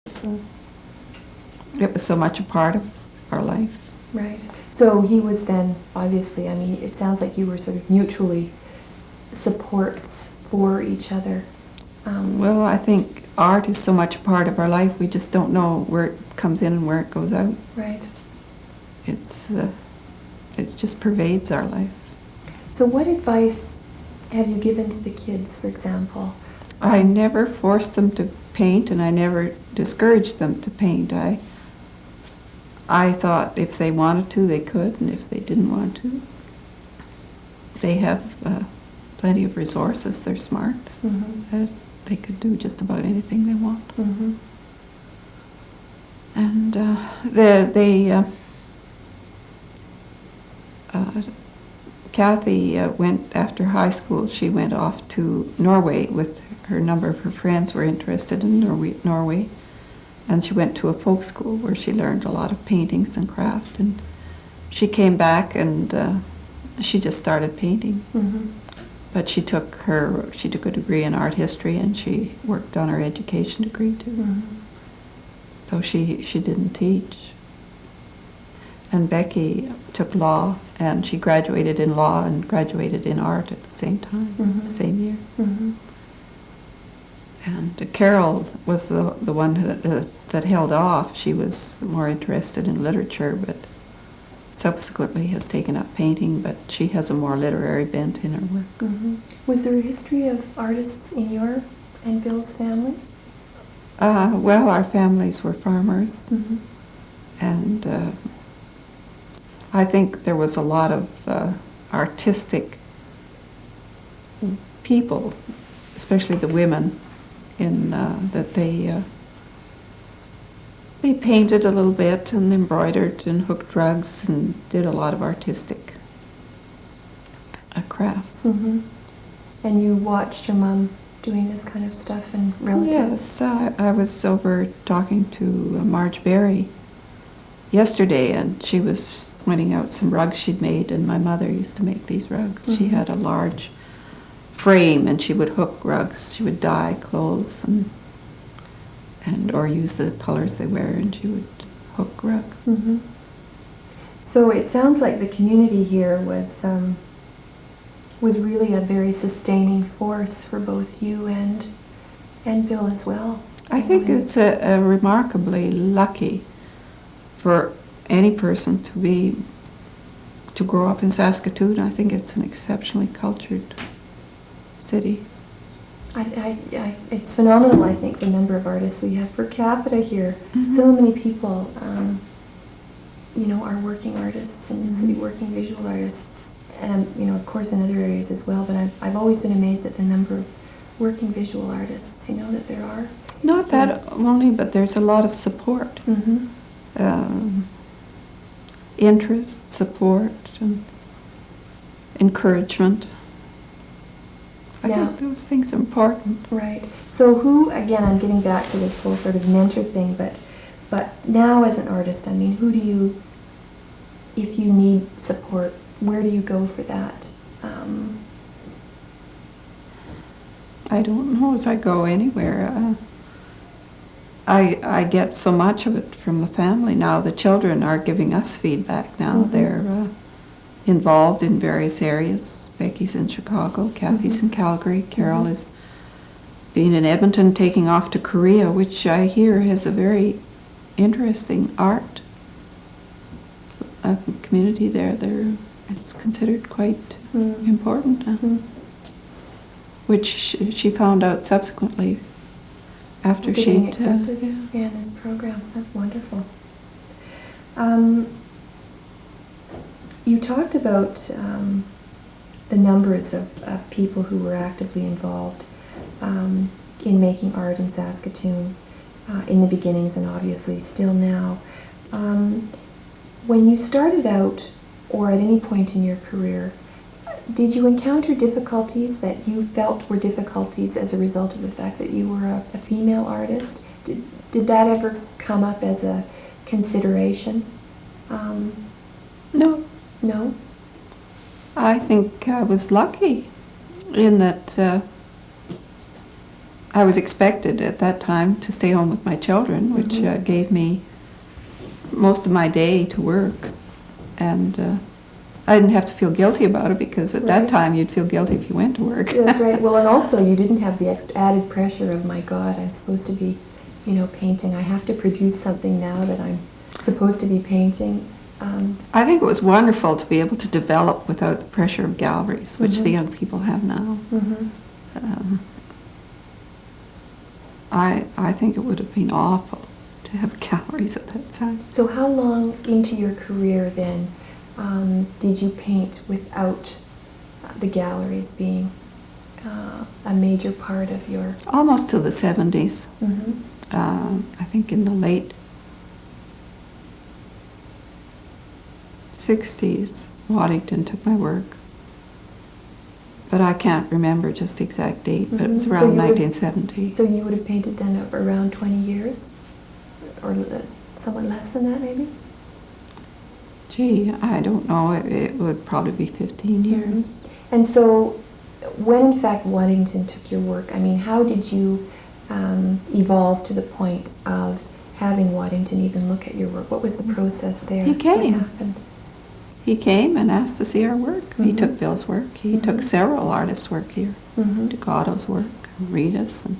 it was so much a part of our life. Right. So he was then, obviously, I mean, it sounds like you were sort of mutually supports for each other. Well, I think art is so much a part of our life, we just don't know where it comes in and where it goes out. Right. It just pervades our life. So what advice have you given to the kids, for example? I never forced them to paint, and I never discouraged them to paint. I thought if they wanted to, they could, and if they didn't want to, they have plenty of resources. They're smart. Mm-hmm. They could do just about anything they want. Mm-hmm. And Kathy went, after high school, she went off to Norway with her number of her friends were interested in Norway. And she went to a folk school where she learned a lot of paintings and craft. And she came back and she just started painting. Mm-hmm. But she took a degree in art history, and she worked on her education degree too. Mm-hmm. So she didn't teach. And Becky took law, and she graduated in law and graduated in art at the same time, Mm-hmm. the same year. Mm-hmm. And Carol was the one that held off. She was more interested in literature, but subsequently has taken up painting, but she has a more literary bent in her work. Mm-hmm. Was there a history of artists in your and Bill's families? Well, our families were farmers, Mm-hmm. and I think there was a lot of artistic people, especially the women, in that they painted a little bit and embroidered and hooked rugs and did a lot of artistic crafts. Mm-hmm. And you watched your mom doing this kind of stuff and relatives? Yes, I was over talking to Marge Berry yesterday, and she was pointing out some rugs she'd made, and my mother used to make these rugs. Mm-hmm. She had a large frame, and she would hook rugs. She would dye clothes and or use the colors they wear, and she would hook rugs. Mm-hmm. So it sounds like the community here was really a very sustaining force for both you and Bill as well. I think it's a remarkably lucky for any person to grow up in Saskatoon. I think it's an exceptionally cultured city. It's phenomenal, I think, the number of artists we have per capita here. Mm-hmm. So many people, are working artists in the Mm-hmm. city, working visual artists, and, of course in other areas as well, but I've always been amazed at the number of working visual artists, that there are. Not that only, but there's a lot of support. Mm-hmm. Interest, support, and encouragement. I think those things are important. Right. So again, I'm getting back to this whole sort of mentor thing, but now as an artist, I mean, who do you, if you need support, where do you go for that? I don't know as I go anywhere. I get so much of it from the family now. The children are giving us feedback now. Mm-hmm. They're involved in various areas. Becky's in Chicago, Kathy's Mm-hmm. in Calgary, Carol Mm-hmm. is being in Edmonton, taking off to Korea, which I hear has a very interesting art community there. It's considered quite important, Mm-hmm. which she found out subsequently after Getting she'd accepted in this program. That's wonderful. You talked about the numbers of people who were actively involved in making art in Saskatoon in the beginnings, and obviously still now. When you started out, or at any point in your career, did you encounter difficulties that you felt were difficulties as a result of the fact that you were a female artist? Did that ever come up as a consideration? No. No? I think I was lucky in that I was expected at that time to stay home with my children, which gave me most of my day to work. And I didn't have to feel guilty about it, because at that time you'd feel guilty if you went to work. That's right. Well, and also you didn't have the added pressure of, my God, I'm supposed to be, painting. I have to produce something now that I'm supposed to be painting. I think it was wonderful to be able to develop without the pressure of galleries, which the young people have now. I think it would have been awful to have galleries at that time. So how long into your career then did you paint without the galleries being a major part of your... Almost to the 70s. I think in the late 60s, Waddington took my work. But I can't remember just the exact date, but it was around 1970. So you would have painted then around 20 years? Or somewhat less than that, maybe? Gee, I don't know. It would probably be 15 years. And so when, in fact, Waddington took your work, I mean, how did you evolve to the point of having Waddington even look at your work? What was the process there? He came. What happened? He came and asked to see our work. He took Bill's work. He took several artists' work here. Took Otto's work, and Rita's. And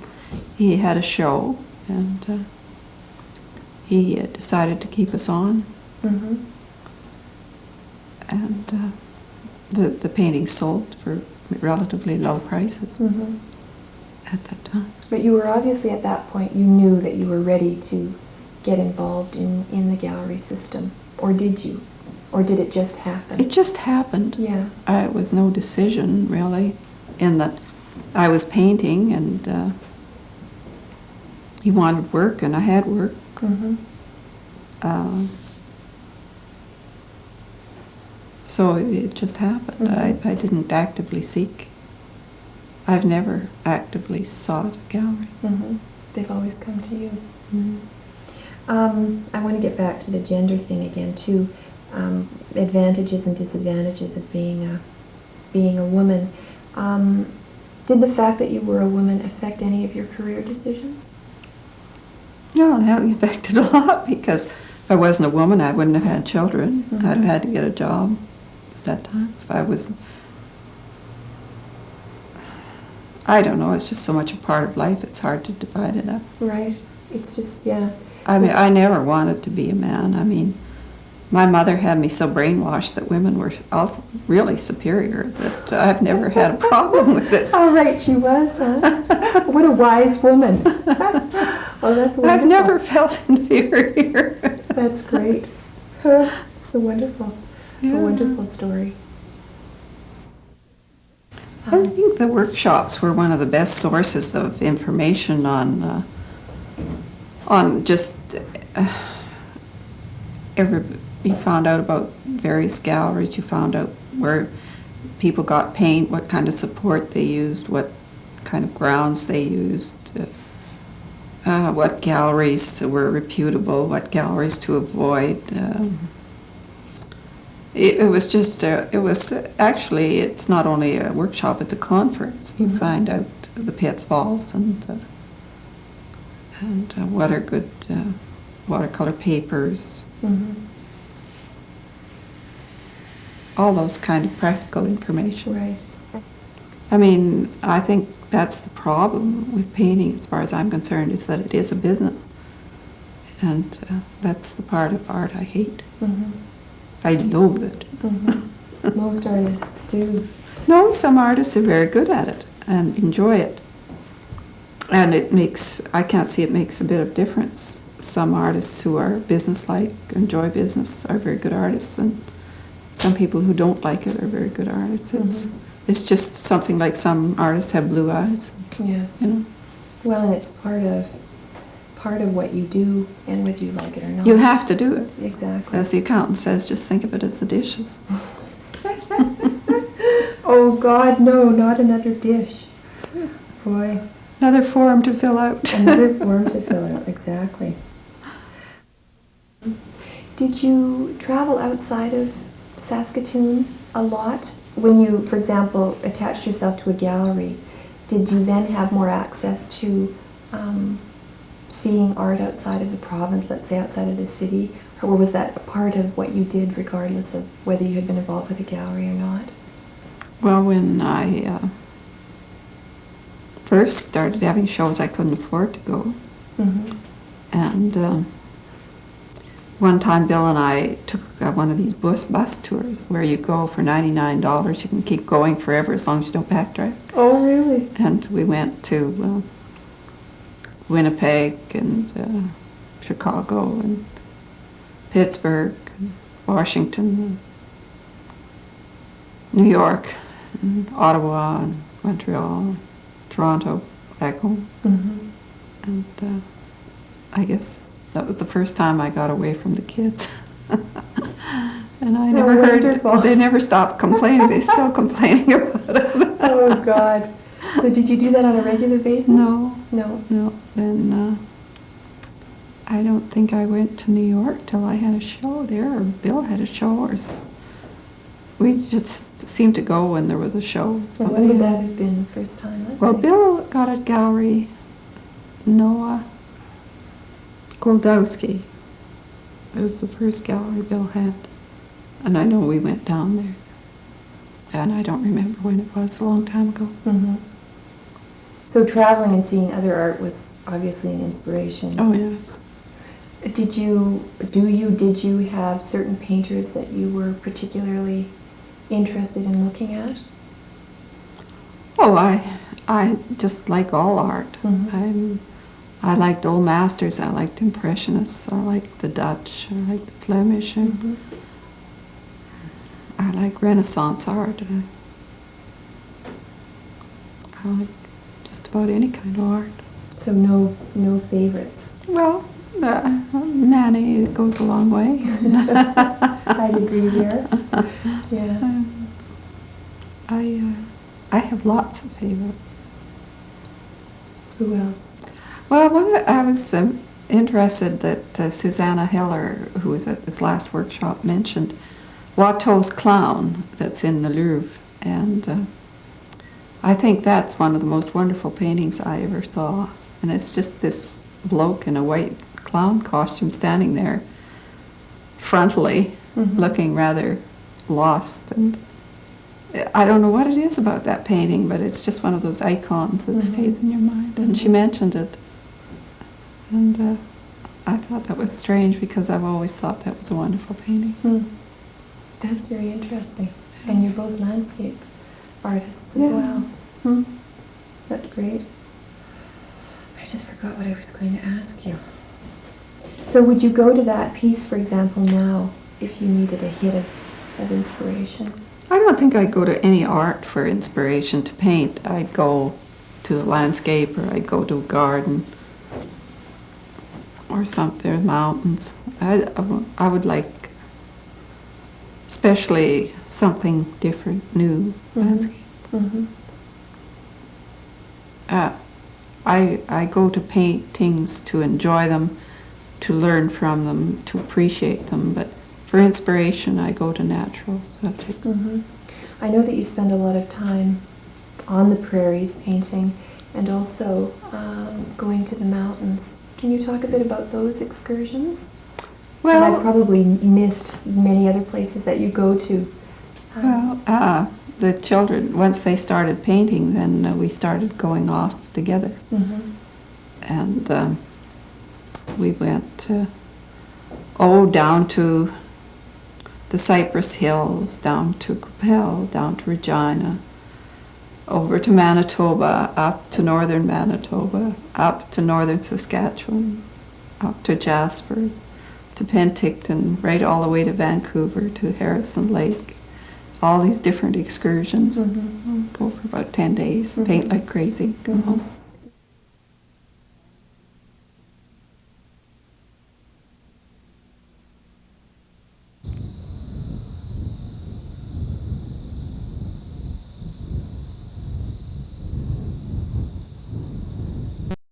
he had a show, and he decided to keep us on. And the paintings sold for relatively low prices at that time. But you were obviously, at that point, you knew that you were ready to get involved in the gallery system. Or did you? Or did it just happen? It just happened. Yeah. It was no decision, really, in that I was painting, and he wanted work, and I had work. So it just happened. I didn't actively seek. I've never actively sought a gallery. They've always come to you. I want to get back to the gender thing again, too. Advantages and disadvantages of being a woman. Did the fact that you were a woman affect any of your career decisions? No, it affected a lot, because if I wasn't a woman, I wouldn't have had children. I'd have had to get a job at that time. If I was... I don't know, it's just so much a part of life, it's hard to divide it up. Right. It's just, yeah. I mean, I never wanted to be a man. I mean, my mother had me so brainwashed that women were all really superior that I've never had a problem with this. Oh, right, she was, huh? What a wise woman. Oh, that's wonderful. I've never felt inferior. That's great. It's a wonderful story. I think the workshops were one of the best sources of information on just you found out about various galleries. You found out where people got paint, what kind of support they used, what kind of grounds they used, what galleries were reputable, what galleries to avoid. It was just, actually, it's not only a workshop, it's a conference. You find out the pitfalls and what are good watercolor papers. All those kind of practical information. Right. I mean, I think that's the problem with painting, as far as I'm concerned, is that it is a business. And that's the part of art I hate. I loathe it. Most artists do. No, some artists are very good at it and enjoy it. And I can't see it makes a bit of difference. Some artists who are business-like, enjoy business, are very good artists, and some people who don't like it are very good artists. It's just something like some artists have blue eyes. Yeah. You know? Well, and it's part of what you do, and whether you like it or not. You have to do it. Exactly. As the accountant says, just think of it as the dishes. Oh God, no, not another dish. Boy. Another form to fill out. Another form to fill out, exactly. Did you travel outside of Saskatoon a lot? When you, for example, attached yourself to a gallery, did you then have more access to seeing art outside of the province, let's say outside of the city? Or was that a part of what you did regardless of whether you had been involved with a gallery or not? Well, when I first started having shows, I couldn't afford to go. Mm-hmm. And one time Bill and I took one of these bus tours where you go for $99. You can keep going forever as long as you don't backtrack. Oh, really? And we went to Winnipeg and Chicago and Pittsburgh and Washington and New York and Ottawa and Montreal and Toronto, back home. Mm-hmm. And I guess that was the first time I got away from the kids. And I never wonderful. They never stopped complaining. They're still complaining about it. Oh, God. So did you do that on a regular basis? No. No. No. Then I don't think I went to New York till I had a show there, or Bill had a show, or we just seemed to go when there was a show. So when would that have been the first time? Let's Well, say? Bill got a gallery, Noah Goldowski. It was the first gallery Bill had. And I know we went down there. And I don't remember when it was, a long time ago. Mm-hmm. So traveling and seeing other art was obviously an inspiration. Oh, yes. Did you have certain painters that you were particularly interested in looking at? Oh, I just like all art. Mm-hmm. I liked old masters, I liked impressionists, I liked the Dutch, I liked the Flemish, and Mm-hmm. I like Renaissance art. I like just about any kind of art. So no favorites. Well, Manny goes a long way. I'd agree there. Yeah. I have lots of favorites. Who else? Well, I was interested that Susanna Heller, who was at this last workshop, mentioned Watteau's Clown that's in the Louvre. And I think that's one of the most wonderful paintings I ever saw. And it's just this bloke in a white clown costume standing there frontally, Mm-hmm. looking rather lost. And I don't know what it is about that painting, but it's just one of those icons that Mm-hmm. stays in your mind. And she mentioned it. And I thought that was strange because I've always thought that was a wonderful painting. Hmm. That's very interesting. And you're both landscape artists as Yeah. well. Hmm. That's great. I just forgot what I was going to ask you. So would you go to that piece, for example, now, if you needed a hit of inspiration? I don't think I'd go to any art for inspiration to paint. I'd go to the landscape, or I'd go to a garden or something, mountains. I would like, especially something different, new landscape. Mm-hmm. I go to paintings to enjoy them, to learn from them, to appreciate them, but for inspiration I go to natural subjects. Mm-hmm. I know that you spend a lot of time on the prairies painting and also going to the mountains. Can you talk a bit about those excursions? And I've Well, probably missed many other places that you go to. the children, once they started painting, then we started going off together. Mm-hmm. And we went down to the Cypress Hills, down to Capel, down to Regina, over to Manitoba, up to northern Manitoba, up to northern Saskatchewan, up to Jasper, to Penticton, right all the way to Vancouver, to Harrison Lake. All these different excursions. Mm-hmm. Go for about 10 days, Mm-hmm. paint like crazy, come Mm-hmm. home.